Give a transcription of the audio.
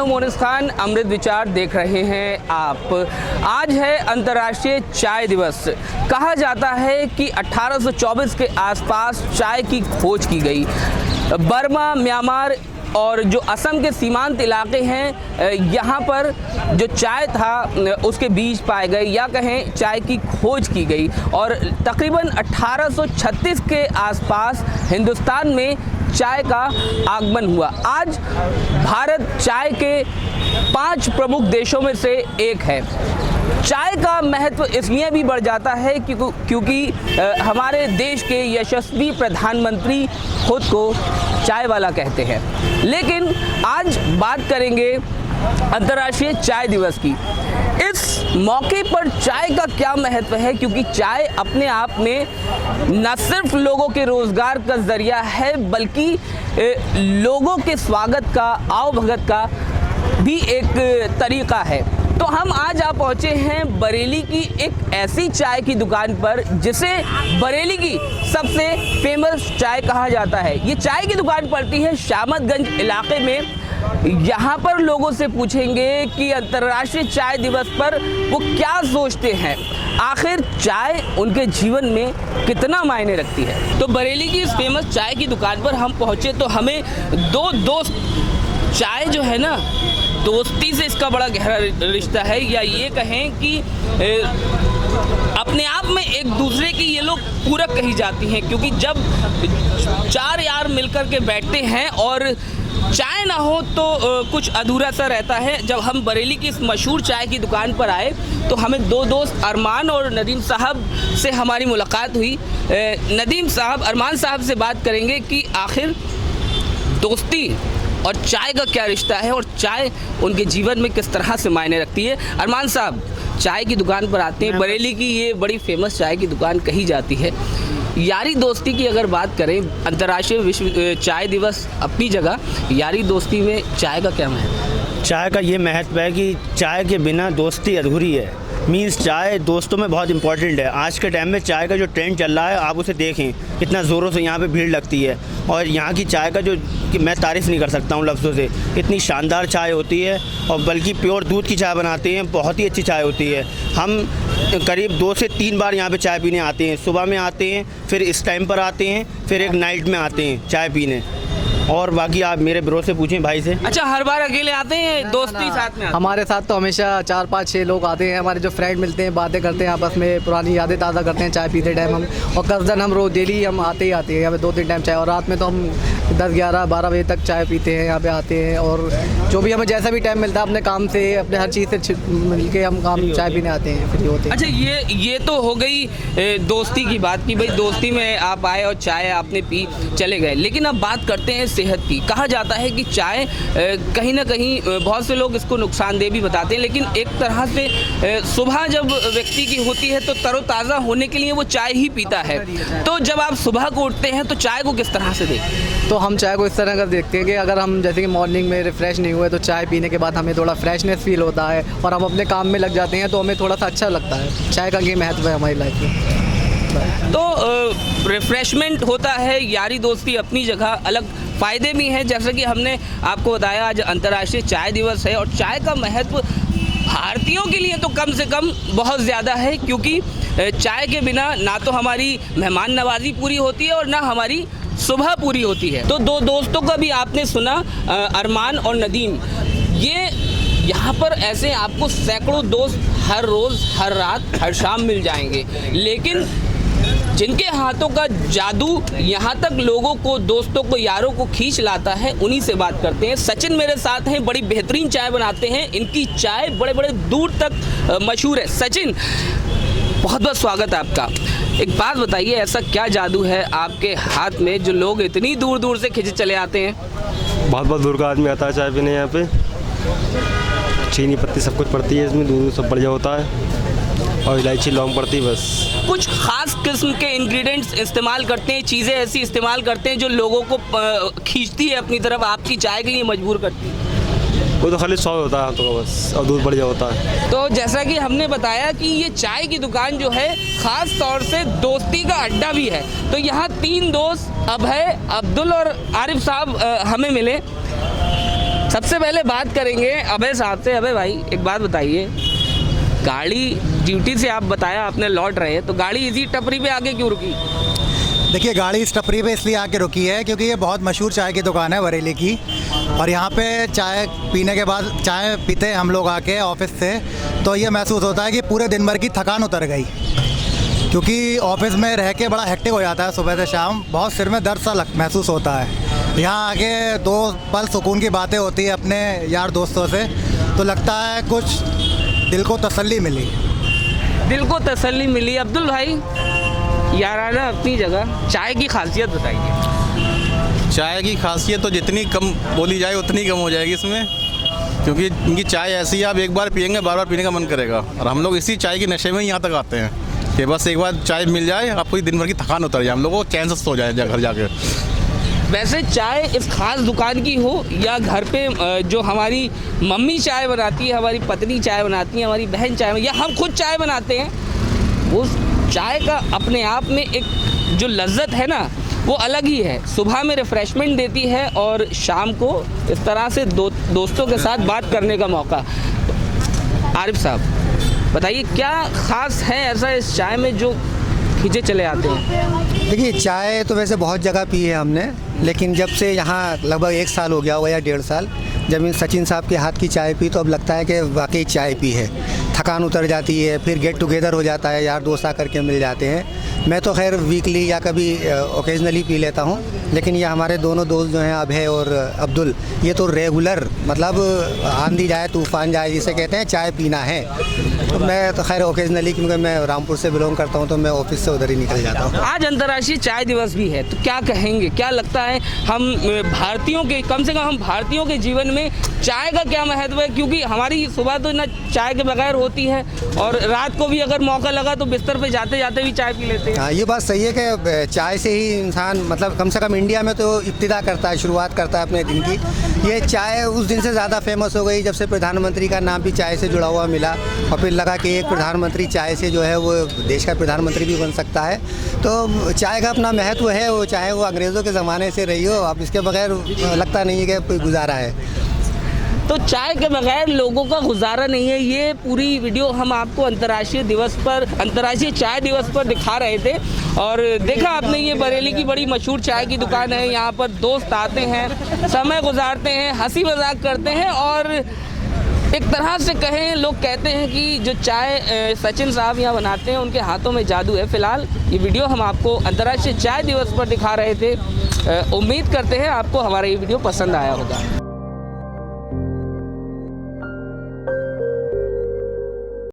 हूं मोनिस खान, अमृत विचार देख रहे हैं आप। आज है अंतर्राष्ट्रीय चाय दिवस। कहा जाता है कि 1824 के आसपास चाय की खोज की गई। बर्मा, म्यांमार और जो असम के सीमांत इलाके हैं, यहाँ पर जो चाय था उसके बीज पाए गए या कहें चाय की खोज की गई और तकरीबन 1836 के आसपास हिंदुस्तान में चाय का आगमन हुआ। आज भारत चाय के 5 प्रमुख देशों में से एक है। चाय का महत्व इसलिए भी बढ़ जाता है क्योंकि हमारे देश के यशस्वी प्रधानमंत्री खुद को चाय वाला कहते हैं। लेकिन आज बात करेंगे अंतर्राष्ट्रीय चाय दिवस की। इस मौके पर चाय का क्या महत्व है, क्योंकि चाय अपने आप में न सिर्फ लोगों के रोजगार का जरिया है बल्कि लोगों के स्वागत का, आवभगत का भी एक तरीका है। तो हम आज आप पहुंचे हैं बरेली की एक ऐसी चाय की दुकान पर जिसे बरेली की सबसे फेमस चाय कहा जाता है। ये चाय की दुकान पड़ती है शामतगंज इलाके में। यहाँ पर लोगों से पूछेंगे कि अंतर्राष्ट्रीय चाय दिवस पर वो क्या सोचते हैं, आखिर चाय उनके जीवन में कितना मायने रखती है। तो बरेली की इस फेमस चाय की दुकान पर हम पहुँचे तो हमें दो दोस्त, चाय जो है ना दोस्ती से इसका बड़ा गहरा रिश्ता है, या ये कहें कि अपने आप में एक दूसरे की ये लोग पूरक कही जाती हैं, क्योंकि जब 4 यार मिलकर के बैठते हैं और चाय ना हो तो कुछ अधूरा सा रहता है। जब हम बरेली की इस मशहूर चाय की दुकान पर आए तो हमें 2 दोस्त अरमान और नदीम साहब से हमारी मुलाकात हुई। नदीम साहब अरमान साहब से बात करेंगे कि आखिर दोस्ती और चाय का क्या रिश्ता है और चाय उनके जीवन में किस तरह से मायने रखती है। अरमान साहब, चाय की दुकान पर आते हैं, बरेली की ये बड़ी फेमस चाय की दुकान कही जाती है। यारी दोस्ती की अगर बात करें, अंतर्राष्ट्रीय विश्व चाय दिवस अपनी जगह, यारी दोस्ती में चाय का क्या महत्व है? चाय का ये महत्व है कि चाय के बिना दोस्ती अधूरी है। मीन्स चाय दोस्तों में बहुत इंपॉर्टेंट है। आज के टाइम में चाय का जो ट्रेंड चल रहा है, आप उसे देखें कितना ज़ोरों से यहाँ पे भीड़ लगती है। और यहाँ की चाय का जो कि मैं तारीफ़ नहीं कर सकता हूँ लफ्ज़ों से, इतनी शानदार चाय होती है और बल्कि प्योर दूध की चाय बनाते हैं, बहुत ही अच्छी चाय होती है। हम करीब 2 से 3 बार यहाँ पे चाय पीने आते हैं। सुबह में आते हैं, फिर इस टाइम पर आते हैं, फिर एक नाइट में आते हैं चाय पीने। और बाकी आप मेरे ब्रो से पूछें, भाई से। अच्छा, हर बार अकेले आते हैं, दोस्ती साथ में आते हैं? हमारे साथ तो हमेशा 4, 5, 6 लोग आते हैं। हमारे जो फ्रेंड मिलते हैं, बातें करते हैं आपस में, पुरानी यादें ताज़ा करते हैं चाय पीते टाइम हम। और कस्टन हम रोज़ डेली हम आते ही आते हैं यहाँ पे 2-3 टाइम चाय। और रात में तो हम 10, 11, 12 बजे तक चाय पीते हैं, यहाँ पे आते हैं। और जो भी हमें जैसा भी टाइम मिलता है अपने काम से, अपने हर चीज़ से मिल के हम काम चाय पीने आते हैं, फ्री होते हैं। अच्छा, ये तो हो गई दोस्ती की बात की, भाई दोस्ती में आप आए और चाय आपने पी, चले गए। लेकिन अब बात करते हैं सेहत की। कहा जाता है कि चाय कहीं ना कहीं बहुत से लोग इसको नुकसानदेह भी बताते हैं, लेकिन एक तरह से सुबह जब व्यक्ति की होती है तो तरोताज़ा होने के लिए वो चाय ही पीता है। तो जब आप सुबह को उठते हैं तो चाय को किस तरह से देखते हैं? तो हम चाय को इस तरह कर देखते हैं कि अगर हम जैसे कि मॉर्निंग में रिफ़्रेश नहीं हुए तो चाय पीने के बाद हमें थोड़ा फ्रेशनेस फील होता है और हम अपने काम में लग जाते हैं, तो हमें थोड़ा सा अच्छा लगता है। चाय का ये महत्व है हमारी लाइफ में। तो रिफ्रेशमेंट होता है, यारी दोस्ती अपनी जगह, अलग फ़ायदे भी हैं। जैसे कि हमने आपको बताया आज अंतर्राष्ट्रीय चाय दिवस है और चाय का महत्व भारतीयों के लिए तो कम से कम बहुत ज़्यादा है, क्योंकि चाय के बिना ना तो हमारी मेहमान नवाजी पूरी होती है और ना हमारी सुबह पूरी होती है। तो 2 दोस्तों का भी आपने सुना, अरमान और नदीम। ये यहाँ पर ऐसे आपको सैकड़ों दोस्त हर रोज़, हर रात, हर शाम मिल जाएंगे, लेकिन जिनके हाथों का जादू यहाँ तक लोगों को, दोस्तों को, यारों को खींच लाता है, उन्हीं से बात करते हैं। सचिन मेरे साथ हैं, बड़ी बेहतरीन चाय बनाते हैं। इनकी चाय बड़े बड़े दूर तक मशहूर है। सचिन, बहुत बहुत स्वागत है आपका। एक बात बताइए, ऐसा क्या जादू है आपके हाथ में जो लोग इतनी दूर दूर से खिंचे चले आते हैं? बहुत बहुत दूर का आदमी आता है चाय पीने यहाँ पे। चीनी पत्ती सब कुछ पड़ती है इसमें, दूध सब बढ़िया होता है और इलायची लौंग पड़ती है बस। कुछ खास किस्म के इंग्रेडिएंट्स इस्तेमाल करते हैं, चीज़ें ऐसी इस्तेमाल करते हैं जो लोगों को खींचती है अपनी तरफ, आपकी चाय के लिए मजबूर करती है? वो तो खाली स्वाद होता है हाथों का बस, और दूध बढ़िया होता है। तो जैसा कि हमने बताया कि ये चाय की दुकान जो है ख़ास तौर से दोस्ती का अड्डा भी है। तो यहाँ 3 दोस्त अभय, अब्दुल और आरिफ साहब हमें मिले। सबसे पहले बात करेंगे अभय साहब से। अभय भाई, एक बात बताइए, गाड़ी ड्यूटी से आप बताया आपने लौट रहे हैं, तो गाड़ी इसी टपरी पे आके क्यों रुकी? देखिए, गाड़ी इस टपरी पे इसलिए आके रुकी है क्योंकि ये बहुत मशहूर चाय की दुकान है बरेली की, और यहाँ पे चाय पीने के बाद, चाय पीते हैं हम लोग आके ऑफिस से, तो ये महसूस होता है कि पूरे दिन भर की थकान उतर गई, क्योंकि ऑफिस में रह के बड़ा हेक्टिक हो जाता है सुबह से शाम, बहुत सिर में दर्द सा महसूस होता है। यहाँ आके 2 पल सुकून की बातें होती है अपने यार दोस्तों से, तो लगता है कुछ दिल को तसल्ली मिली। दिल को तसल्ली मिली। अब्दुल भाई, याराना अपनी जगह, चाय की खासियत बताइए। चाय की खासियत तो जितनी कम बोली जाए उतनी कम हो जाएगी इसमें, क्योंकि इनकी चाय ऐसी है, आप एक बार पियेंगे बार बार पीने का मन करेगा, और हम लोग इसी चाय के नशे में ही यहाँ तक आते हैं कि बस एक बार चाय मिल जाए, आपको दिन भर की थकान उतर जाए, हम लोग को चैन से सो जाए घर जाके। वैसे चाय इस खास दुकान की हो या घर पे जो हमारी मम्मी चाय बनाती है, हमारी पत्नी चाय बनाती है, हमारी बहन चाय, या हम खुद चाय बनाते हैं, उस चाय का अपने आप में एक जो लज्जत है ना, वो अलग ही है। सुबह में रिफ़्रेशमेंट देती है और शाम को इस तरह से दोस्तों के साथ बात करने का मौका। आरिफ साहब बताइए, क्या ख़ास है ऐसा इस चाय में जो खींचे चले आते हैं? देखिए, चाय तो वैसे बहुत जगह पी है हमने, लेकिन जब से यहाँ लगभग 1 साल हो गया होगा या 1.5 साल, जब इन सचिन साहब के हाथ की चाय पी, तो अब लगता है कि वाकई चाय पी है, थकान उतर जाती है, फिर गेट टुगेदर हो जाता है, यार दोस्त आकर के मिल जाते हैं। मैं तो खैर वीकली या कभी ओकेजनली पी लेता हूँ, लेकिन ये हमारे दोनों दोस्त जो हैं अभय और अब्दुल, ये तो रेगुलर, मतलब आंधी जाए तूफान जाए जिसे कहते हैं, चाय पीना है। तो मैं तो खैर ओकेजनली, क्योंकि मैं रामपुर से बिलोंग करता हूँ, तो मैं ऑफिस से उधर ही निकल जाता हूँ। आज अंतर्राष्ट्रीय चाय दिवस भी है, तो क्या कहेंगे, क्या लगता है हम भारतीयों के, कम से कम हम भारतीयों के जीवन में चाय का क्या महत्व है? क्योंकि हमारी सुबह तो ना चाय के बगैर होती है, और रात को भी अगर मौका लगा तो बिस्तर पे जाते जाते भी चाय पी लेते हैं। हाँ, ये बात सही है कि चाय से ही इंसान, मतलब कम से कम इंडिया में तो इब्तिदा करता है, शुरुआत करता है अपने दिन की। ये चाय उस दिन से ज़्यादा फेमस हो गई जब से प्रधानमंत्री का नाम भी चाय से जुड़ा हुआ मिला, और फिर लगा कि एक प्रधानमंत्री चाय से जो है वो देश का प्रधानमंत्री भी बन सकता है। तो चाय का अपना महत्व है, वो चाहे वो अंग्रेज़ों के ज़माने से रही हो, अब इसके बगैर लगता नहीं है कि कोई गुजारा है। तो चाय के बगैर लोगों का गुजारा नहीं है। ये पूरी वीडियो हम आपको अंतर्राष्ट्रीय दिवस पर, अंतर्राष्ट्रीय चाय दिवस पर दिखा रहे थे, और देखा आपने ये बरेली की बड़ी मशहूर चाय की दुकान है। यहाँ पर दोस्त आते हैं, समय गुजारते हैं, हंसी मजाक करते हैं, और एक तरह से कहें, लोग कहते हैं कि जो चाय सचिन साहब यहाँ बनाते हैं उनके हाथों में जादू है। फिलहाल ये वीडियो हम आपको अंतर्राष्ट्रीय चाय दिवस पर दिखा रहे थे। उम्मीद करते हैं आपको हमारा ये वीडियो पसंद आया होगा।